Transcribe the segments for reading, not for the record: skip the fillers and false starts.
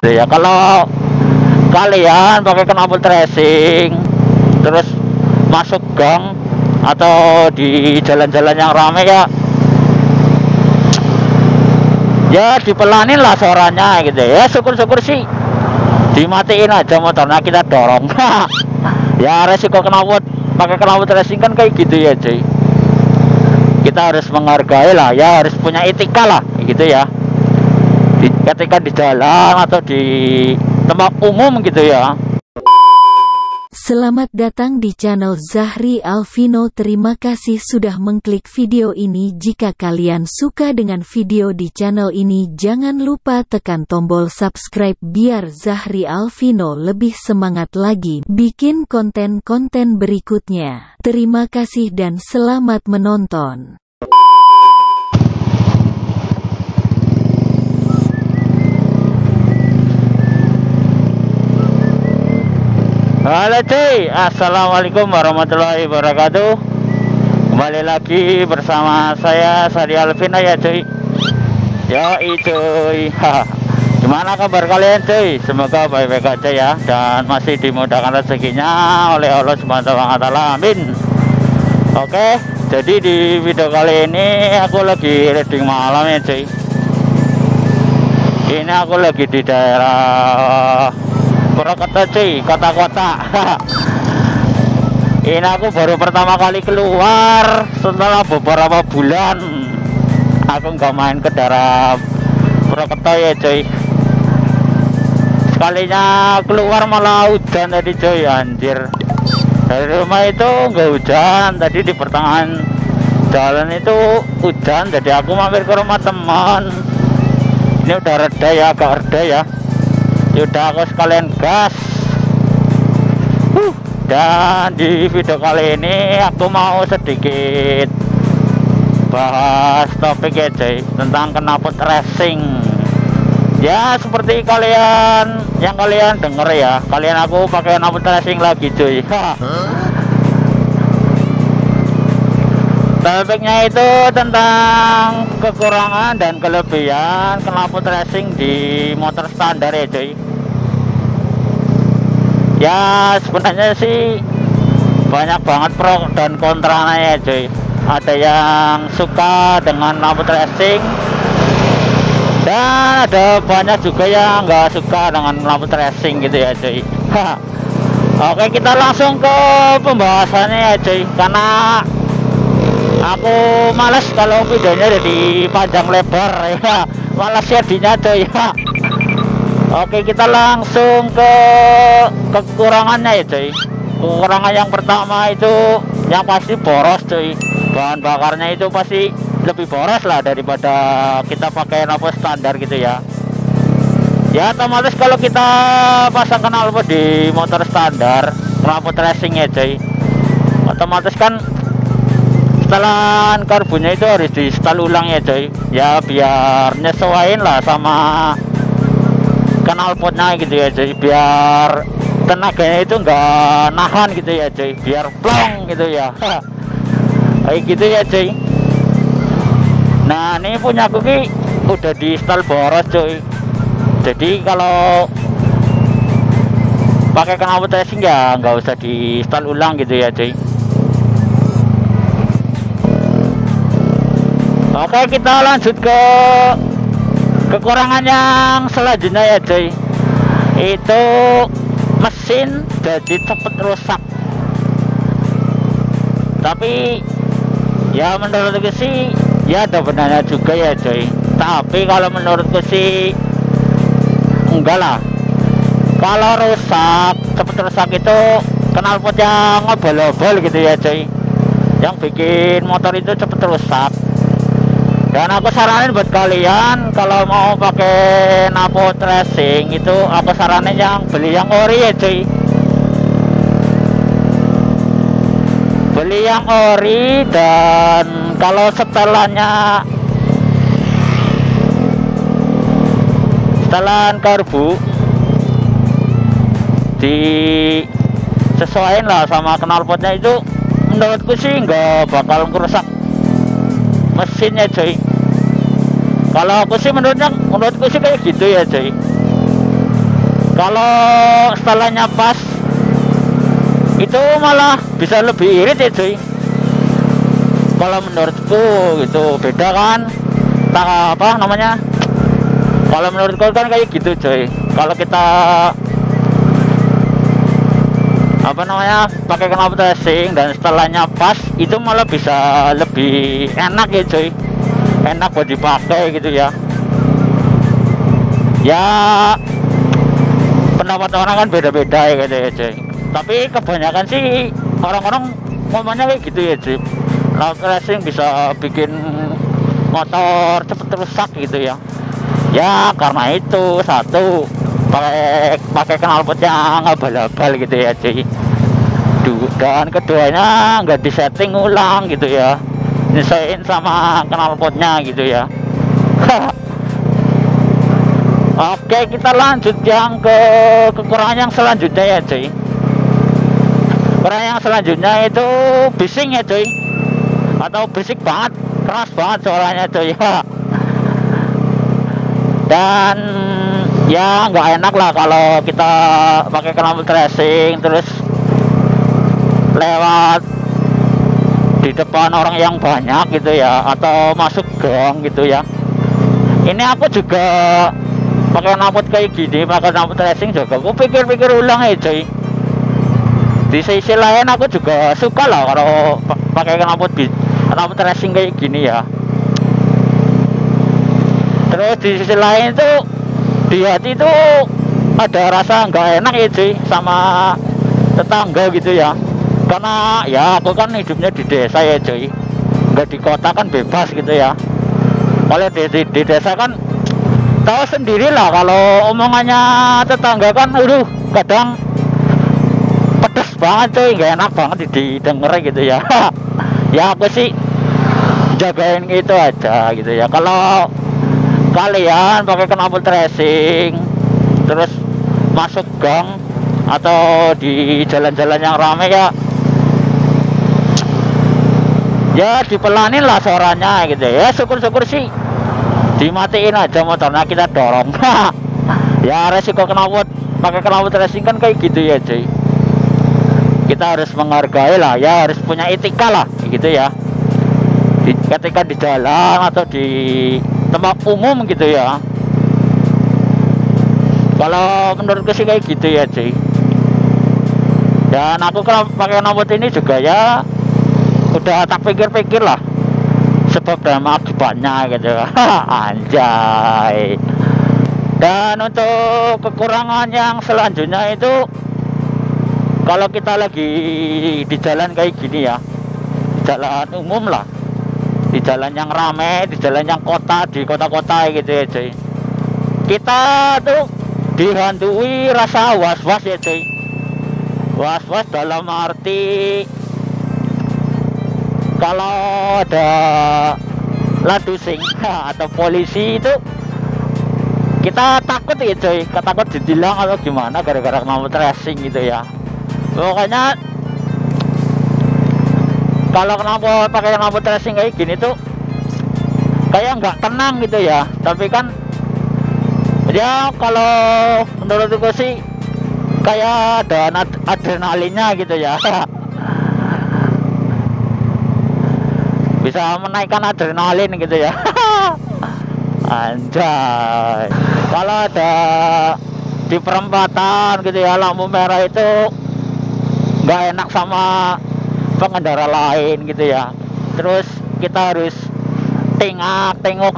Ya kalau kalian pakai knalpot racing terus masuk gang atau di jalan-jalan yang ramai ya dipelanin lah suaranya gitu ya. Syukur-syukur sih dimatiin aja motornya, kita dorong. Ya resiko knalpot pakai knalpot racing kan kayak gitu ya cuy. Kita harus menghargai lah ya, harus punya etika lah gitu ya, ketika di jalan atau di tempat umum gitu ya. Selamat datang di channel Zahri Alvino. Terima kasih sudah mengklik video ini. Jika kalian suka dengan video di channel ini, jangan lupa tekan tombol subscribe biar Zahri Alvino lebih semangat lagi bikin konten-konten berikutnya. Terima kasih dan selamat menonton. Halo cuy, assalamualaikum warahmatullahi wabarakatuh. Kembali lagi bersama saya Zahri Alvino ya cuy. Yoi cuy. Gimana kabar kalian cuy? Semoga baik-baik aja ya, dan masih dimudahkan rezekinya oleh Allah Subhanahu wa Ta'ala. Amin. Oke, jadi di video kali ini aku lagi riding malam ya cuy. Ini aku lagi di daerah Purwokerto cuy, kota-kota. Ini aku baru pertama kali keluar setelah beberapa bulan. Aku nggak main ke daerah Purwokerto ya cuy. Sekalinya keluar malah hujan tadi cuy, anjir. Dari rumah itu nggak hujan, tadi di pertengahan jalan itu hujan. Jadi aku mampir ke rumah teman. Ini udah reda ya, agak reda ya. Yaudah aku sekalian gas. Dan di video kali ini aku mau sedikit bahas topik ya cuy, tentang knalpot racing. Ya seperti kalian yang kalian denger ya, kalian aku pakai knalpot racing lagi cuy. Topiknya itu tentang kekurangan dan kelebihan knalpot racing di motor standar ya cuy. Ya sebenarnya sih banyak banget pro dan kontranya ya cuy. Ada yang suka dengan knalpot racing dan ada banyak juga yang nggak suka dengan knalpot racing gitu ya cuy. Oke, kita langsung ke pembahasannya ya cuy, karena aku males kalau videonya jadi panjang lebar ya, malas jadinya cuy ya. Oke, kita langsung ke kekurangannya ya cuy. Kekurangan yang pertama itu yang pasti boros cuy. Bahan bakarnya itu pasti lebih boros lah daripada kita pakai knalpot standar gitu ya. Ya otomatis kalau kita pasang knalpot di motor standar, knalpot racing ya cuy, otomatis kan setelan karbonnya itu harus di setel ulang ya cuy. Ya biar nyesuaiin lah sama knalpotnya gitu ya cuy, biar tenaganya itu enggak nahan gitu ya cuy, biar plong gitu ya. Kayak gitu ya cuy. Nah ini punya aku ki udah di install boros cuy. Jadi kalau pakai knalpot racing ya nggak usah di install ulang gitu ya cuy. Oke, kita lanjut ke kekurangan yang selanjutnya ya cuy. Itu mesin jadi cepet rusak. Tapi ya menurutku sih ya ada benarnya juga ya cuy. Tapi kalau menurutku sih enggak lah. Kalau rusak, cepet rusak itu knalpot yang ngobol-obol gitu ya cuy, yang bikin motor itu cepet rusak. Dan aku saranin buat kalian kalau mau pakai knalpot racing itu, aku saranin yang beli yang ori ya cuy. Beli yang ori, dan kalau setelannya setelan karbu disesuaiin lah sama knalpotnya itu, menurutku sih nggak bakal merusak mesinnya cuy. Kalau aku sih menurutku sih kayak gitu ya cuy. Kalau setelannya pas itu malah bisa lebih irit ya cuy. Kalau menurutku gitu, beda kan apa namanya, kalau menurutku kan kayak gitu cuy. Kalau kita apa namanya pakai knalpot racing dan setelannya pas, itu malah bisa lebih enak ya cuy, enak buat dipakai gitu ya. Ya pendapat orang kan beda-beda ya gitu ya cuy, tapi kebanyakan sih orang-orang ngomongnya kayak gitu ya cuy. Knalpot racing bisa bikin motor cepet rusak gitu ya. Ya karena itu satu, pakai knalpot yang abal-abal gitu ya cuy. Dan keduanya nggak disetting ulang gitu ya, nyesuaiin sama knalpotnya gitu ya. Oke, kita lanjut yang ke kekurangan yang selanjutnya ya cuy. Kekurangan yang selanjutnya itu bising ya cuy, atau berisik banget, keras banget suaranya cuy ya. Dan ya nggak enak lah kalau kita pakai knalpot racing terus lewat di depan orang yang banyak gitu ya, atau masuk gang gitu ya. Ini aku juga pakai knalpot kayak gini, pakai knalpot racing juga aku pikir-pikir ulang ya cuy. Di sisi lain aku juga suka lah kalau pakai knalpot racing kayak gini ya. Terus di sisi lain tuh di hati tuh ada rasa nggak enak ya cuy sama tetangga gitu ya. Karena ya aku kan hidupnya di desa ya cuy, nggak di kota kan bebas gitu ya. Kalau di desa kan tahu sendiri lah, kalau omongannya tetangga kan kadang pedes banget cuy, nggak enak banget didengar gitu ya. Ya aku sih jagain gitu aja gitu ya. Kalau kalian pakai knalpot racing terus masuk gang atau di jalan-jalan yang ramai ya dipelanin lah suaranya gitu ya. Syukur-syukur sih dimatiin aja motornya, kita dorong. Ya resiko pakai knalpot racing kan kayak gitu ya cuy. Kita harus menghargai lah ya, harus punya etika lah gitu ya, ketika di jalan atau di tempat umum gitu ya. Kalau menurutku sih kayak gitu ya cuy. Dan aku kalau pakai knalpot ini juga ya udah tak pikir-pikir lah sebab dan akibatnya gitu. Anjay. Dan untuk kekurangan yang selanjutnya itu, kalau kita lagi di jalan kayak gini ya, jalan umum lah, di jalan yang ramai, di jalan yang di kota-kota gitu ya cuy, kita tuh dihantui rasa was-was ya cuy. Was-was dalam arti kalau ada ladusing atau polisi itu kita takut ya cuy, takut ditilang atau gimana gara-gara knalpot racing gitu ya. Pokoknya kalau pakai knalpot racing kayak gini tuh kayak nggak tenang gitu ya. Tapi kan ya kalau menurutku sih kayak ada adrenalinnya gitu ya. Bisa menaikkan adrenalin gitu ya. Anjay. Kalau ada di perempatan gitu ya lampu merah itu nggak enak sama pengendara lain gitu ya. Terus kita harus tengok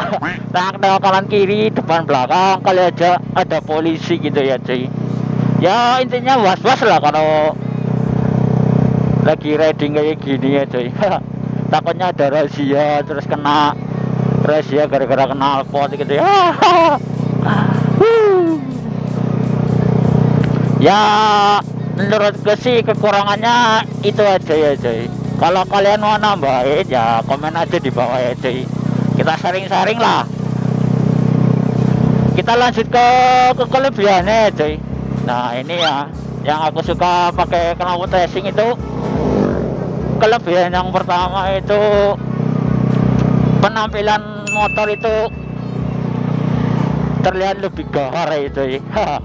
kanan kiri depan belakang kali aja ada polisi gitu ya cuy. Ya intinya was-was lah kalau lagi riding kayak gini ya cuy. Takutnya ada razia, terus kena razia gara-gara knalpot gitu ya. Ya menurutku sih kekurangannya itu aja ya cuy. Kalau kalian mau nambahin ya komen aja di bawah ya cuy. Kita sharing-sharing lah. Kita lanjut ke kelebihannya cuy. Nah ini ya yang aku suka pakai knalpot racing itu, kelebihan yang pertama itu penampilan motor itu terlihat lebih gahar itu ya.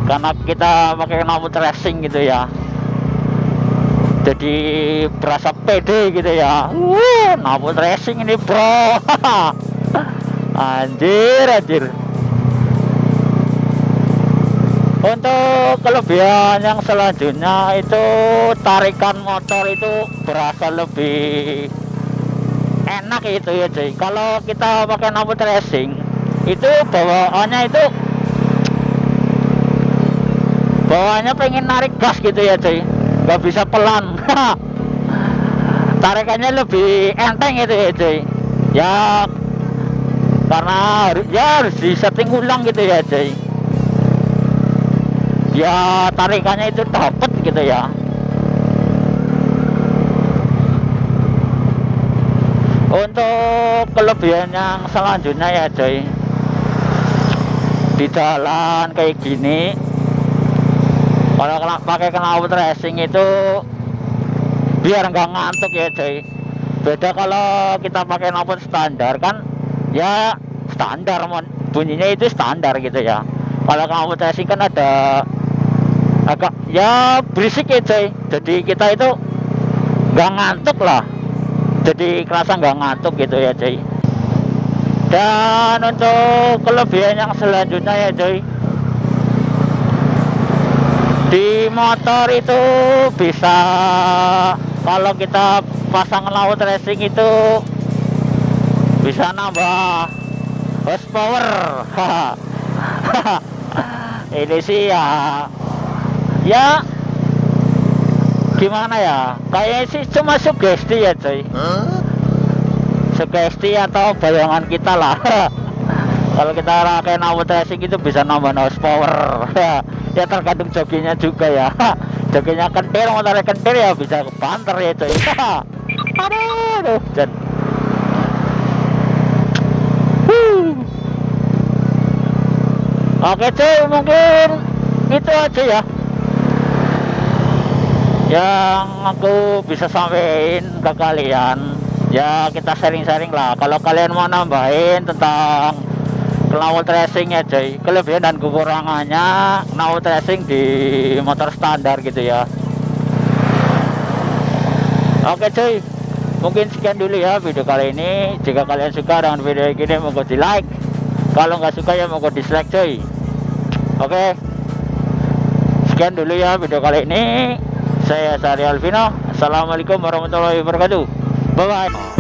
karena kita pakai knalpot racing gitu ya, jadi berasa pede gitu ya. Knalpot racing ini bro. Anjir. Untuk kelebihan yang selanjutnya itu tarikan motor itu berasa lebih enak itu ya cuy. Kalau kita pakai knalpot racing itu bawaannya pengen narik gas gitu ya cuy, nggak bisa pelan. Tarikannya lebih enteng gitu ya cuy ya, karena harus disetting ulang gitu ya cuy ya, tarikannya itu dapet gitu ya. Untuk kelebihan yang selanjutnya ya cuy, di jalan kayak gini kalau pakai knalpot racing itu biar nggak ngantuk ya cuy. Beda kalau kita pakai knalpot standar kan ya, standar bunyinya itu standar gitu ya. Kalau knalpot racing kan ada agak ya berisik ya cuy, jadi kita itu nggak ngantuk lah, jadi kerasa nggak ngantuk gitu ya cuy. Dan untuk kelebihan yang selanjutnya ya cuy, di motor itu bisa, kalau kita pasang knalpot racing itu bisa nambah horsepower. Ini sih ya gimana ya, kayaknya sih cuma sugesti ya cuy. Sugesti atau bayangan kita lah. Kalau kita pakai knalpot racing itu bisa nambah horsepower. Ya tergantung jokinya juga ya. Jokinya kentir, motornya kentir ya bisa kebanter ya cuy. Aduh dan oke cuy, mungkin itu aja ya yang aku bisa sampaikan ke kalian. Ya kita sharing-sharing lah. Kalau kalian mau nambahin tentang knalpot racing ya cuy, kelebihan dan kekurangannya knalpot racing di motor standar gitu ya. Oke cuy, mungkin sekian dulu ya video kali ini. Jika kalian suka dengan video ini moga di like, kalau nggak suka ya moga dislike cuy. Oke, sekian dulu ya video kali ini. Saya Zahri Alvino. Assalamualaikum warahmatullahi wabarakatuh. Bye bye.